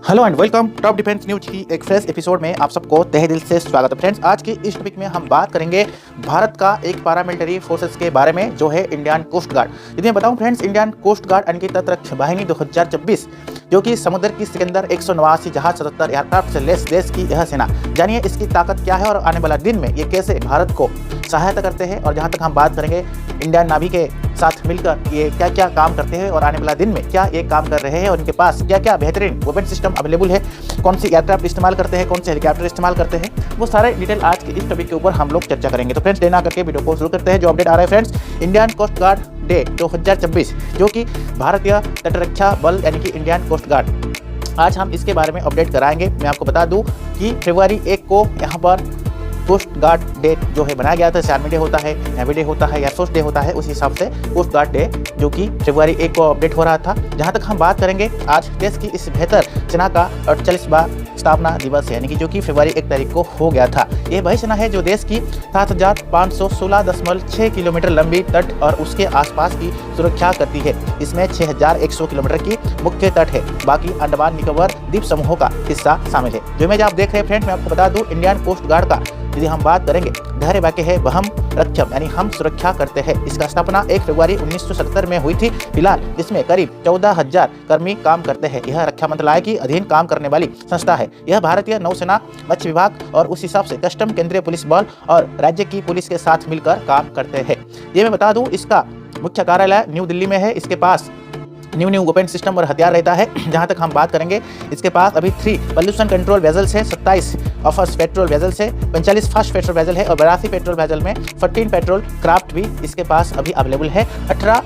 Hello and welcome top defence news की एक fresh episode में आप सबको तहे दिल से स्वागत है। फ्रेंड्स, आज की इस टॉपिक में हम बात करेंगे भारत का एक पैरामिलिट्री फोर्सेस के बारे में जो है इंडियन कोस्ट गार्ड। यदि मैं बताऊं फ्रेंड्स, इंडियन कोस्ट गार्ड यानी कि तटरक्षक बाहिनी 2026 जो कि समुद्र की सिकंदर 189 जहाज 77 एयरक्राफ्ट से लेस देश की यह सेना। जानिए इसकी ताकत क्या है और आने वाला दिन में ये कैसे भारत को सहायता करते हैं। और जहाँ तक हम बात करेंगे इंडियन नावी के साथ मिलकर ये क्या क्या काम करते हैं और आने वाला दिन में क्या ये काम कर रहे हैं और इनके पास क्या क्या बेहतरीन वेपन सिस्टम अवेलेबल है, कौन सी एयरक्राफ्ट इस्तेमाल करते हैं, कौन से हेलीकॉप्टर इस्तेमाल करते हैं, वो सारे डिटेल आज के इस टॉपिक के ऊपर हम लोग चर्चा करेंगे। तो फ्रेंड्स, देना करके वीडियो को शुरू करते हैं। जो अपडेट आ रहा है friends, Indian coast guard day 2026 जो कि भारतीय तटरक्षा बल यानी कि इंडियन कोस्ट गार्ड, आज हम इसके बारे में अपडेट कराएंगे। मैं आपको बता दूं कि फरवरी 1 को यहाँ पर कोस्ट गार्ड डे जो है बनाया गया था। आर्मी डे होता है, नेवी डे होता है, एयरफोर्स डे होता है, उस हिसाब से कोस्ट गार्ड डे जो कि फरवरी 1 को अपडेट हो रहा था। जहां तक हम बात करेंगे आज देश की इस बेहतर सेना का 48वां स्थापना दिवस है, यानी कि जो कि फरवरी 1 तारीख को हो गया था। यह वही सेना है जो देश की 7516.6 किलोमीटर लंबी तट और उसके आसपास की सुरक्षा करती है। इसमें 6100 किलोमीटर की मुख्य तट है, बाकी अंडमान निकोबार द्वीप समूहों का हिस्सा शामिल है। जो इमेज आप देख रहे हैं फ्रेंड्स, मैं आपको बता दूं इंडियन कोस्ट गार्ड का यदि हम बात करेंगे गहरे वाक्य है वह हम रक्षक यानी हम सुरक्षा करते हैं। इसका स्थापना 1 फरवरी 1977 में हुई थी। फिलहाल इसमें करीब 14,000 कर्मी काम करते हैं। यह रक्षा मंत्रालय की अधीन काम करने वाली संस्था है। यह भारतीय नौसेना, मत्स्य विभाग और उस हिसाब से कस्टम, केंद्रीय पुलिस बल और राज्य की पुलिस के साथ मिलकर काम करते हैं। ये मैं बता दूं इसका मुख्य कार्यालय न्यू दिल्ली में है। इसके पास न्यू वेपन सिस्टम और हथियार रहता है। जहां तक हम बात करेंगे इसके पास अभी 3 पॉल्यूशन कंट्रोल वेजल्स है, 27 ऑफर्स पेट्रोल वेजल्स है, 45 फास्ट पेट्रोल वेजल है और 82 पेट्रोल वेजल में 14 पेट्रोल क्राफ्ट भी इसके पास अभी अवेलेबल है। 18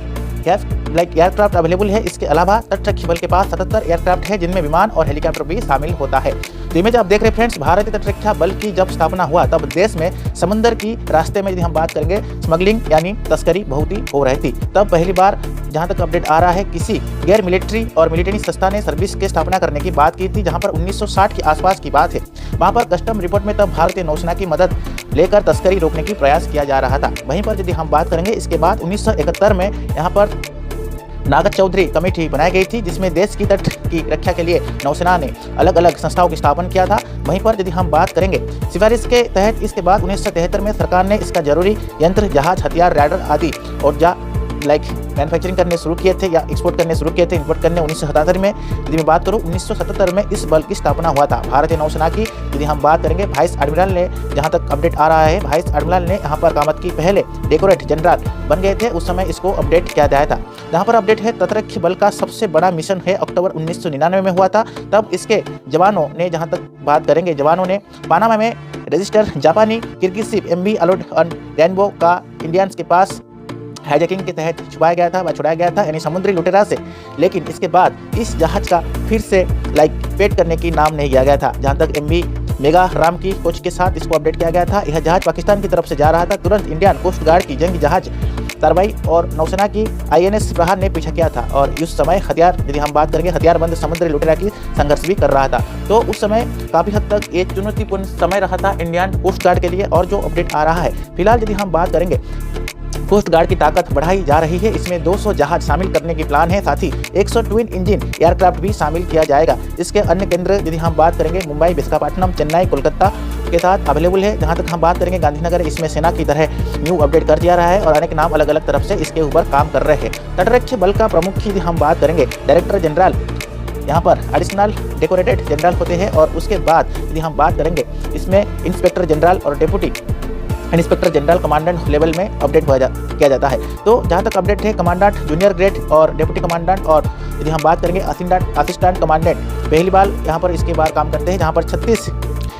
एयरक्राफ्ट अवेलेबल है। इसके अलावा तटरक्षी बल के पास 77 एयरक्राफ्ट है जिनमें विमान और हेलीकॉप्टर भी शामिल होता है। तो इमेज आप देख रहे हैं फ्रेंड्स, भारतीय तटरक्षा बल की जब स्थापना हुआ तब देश में समुद्र की रास्ते में यदि हम बात करेंगे स्मगलिंग यानी तस्करी बहुत ही हो रही थी। तब पहली बार जहां तक अपडेट आ रहा है किसी गैर मिलिट्री और मिलिट्री संस्था ने सर्विस के स्थापना करने की बात की थी, जहां पर 1960 के आसपास की बात है। वहां पर कस्टम रिपोर्ट में तब भारतीय नौसेना की मदद लेकर तस्करी रोकने की प्रयास किया जा रहा था। वहीं पर यदि हम बात करेंगे इसके बाद 1971 में यहाँ पर नागत चौधरी कमेटी बनाई गई थी, जिसमें देश की तट की रक्षा के लिए नौसेना ने अलग अलग संस्थाओं की स्थापना किया था। वहीं पर यदि हम बात करेंगे सिफारिश के तहत इसके बाद 1973 में सरकार ने इसका जरूरी यंत्र, जहाज, हथियार, रैडर आदि और मैन्युफैक्चरिंग करने शुरू किए थे या एक्सपोर्ट करने शुरू किए थे। इंपोर्ट करने 1977 में यदि मैं बात करूं 1977 में इस बल की स्थापना हुआ था। भारतीय नौसेना की यदि हम बात करेंगे वाइस एडमिरल ने, जहां तक अपडेट आ रहा है, वाइस एडमिरल ने यहाँ पर कामत की पहले डेकोरेट जनरल बन गए थे। उस समय इसको अपडेट किया गया था। जहाँ पर अपडेट है तटरक्षी बल का सबसे बड़ा मिशन है अक्टूबर 1999 में हुआ था। तब इसके जवानों ने, जहाँ तक बात करेंगे जवानों ने पानामा में रजिस्टर जापानी Kyrgyz ship MV allowed rainbow का इंडियंस के पास हाईजैकिंग के तहत छुड़ाया गया था यानी समुद्री लुटेरा से। लेकिन इसके बाद इस जहाज का फिर से पेट करने की नाम नहीं लिया गया था। जहां तक MV मेगा राम की कोच के साथ इसको अपडेट किया गया था। यह जहाज पाकिस्तान की तरफ से जा रहा था। तुरंत इंडियन कोस्ट गार्ड की जंगी जहाज तारबाई और नौसेना की INS प्रहार ने पीछा किया था और उस समय हथियार, यदि हम बात करेंगे हथियारबंद समुद्री लुटेरा की संघर्ष भी कर रहा था। तो उस समय काफ़ी हद तक ये चुनौतीपूर्ण समय रहा था इंडियन कोस्ट गार्ड के लिए। और जो अपडेट आ रहा है फिलहाल यदि हम बात करेंगे कोस्ट गार्ड की ताकत बढ़ाई जा रही है। इसमें 200 जहाज शामिल करने की प्लान है, साथ ही 100 ट्विन इंजन एयरक्राफ्ट भी शामिल किया जाएगा। इसके अन्य केंद्र यदि हम बात करेंगे मुंबई, विशाखापट्टनम, चेन्नई, कोलकाता के साथ अवेलेबल है। जहां तक हम बात करेंगे गांधीनगर इसमें सेना की तरह न्यू अपडेट कर दिया रहा है और अनेक नाम अलग अलग तरफ से इसके ऊपर काम कर रहे हैं। तटरक्षी बल का प्रमुख यदि हम बात करेंगे डायरेक्टर जनरल, यहाँ पर एडिशनल डेकोरेटेड जनरल होते हैं और उसके बाद यदि हम बात करेंगे इसमें इंस्पेक्टर जनरल और deputy inspector general commandant level में अपडेट किया जाता है। तो जहाँ तक अपडेट है कमांडेंट जूनियर ग्रेड और डिप्टी कमांडेंट और यदि हम बात करेंगे असिस्टेंट कमांडेंट पहली बार यहाँ पर इसके बार काम करते हैं। जहाँ पर 36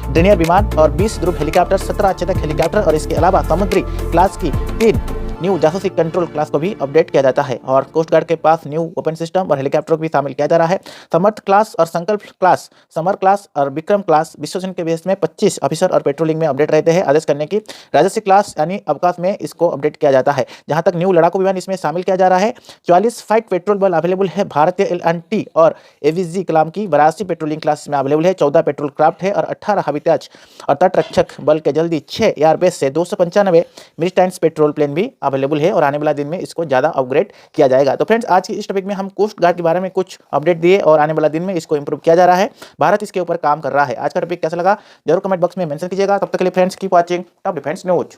ड्रेनियर विमान और 20 ध्रुव हेलीकॉप्टर, 17 चेतक हेलीकॉप्टर और इसके अलावा समुद्री क्लास की 3 न्यू जासूसी कंट्रोल क्लास को भी अपडेट किया जाता है। और कोस्ट गार्ड के पास न्यू वेपन सिस्टम और हेलीकॉप्टर को भी शामिल किया जा रहा है। समर्थ क्लास और संकल्प क्लास, समर क्लास और विक्रम क्लास विश्वसन के बेस में 25 ऑफिसर और पेट्रोलिंग में अपडेट रहते हैं। आदेश करने की राजस्व क्लास यानी अवकाश में इसको अपडेट किया जाता है। जहां तक न्यू लड़ाकू विमान इसमें शामिल किया जा रहा है। 44 फाइट पेट्रोल बल अवेलेबल है। भारतीय LNT और AVG कलाम की 82 पेट्रोलिंग क्लास में अवेलेबल है। 14 पेट्रोल क्राफ्ट है और 18 हवाईजहाज और तटरक्षक बल के जल्दी 6 एयरबेस से 295 मिलिटेंट्स पेट्रोल प्लेन भी अवेलेबल है और आने वाला दिन में इसको ज़्यादा अपग्रेड किया जाएगा। तो फ्रेंड्स आज की इस टॉपिक में हम कोस्ट गार्ड के बारे में कुछ अपडेट दिए और आने वाला दिन में इसको इंप्रूव किया जा रहा है। भारत इसके ऊपर काम कर रहा है। आज का टॉपिक कैसा लगा जरूर कमेंट बॉक्स में मेंशन कीजिएगा। तब तक के लिए friends keep watching top defence news.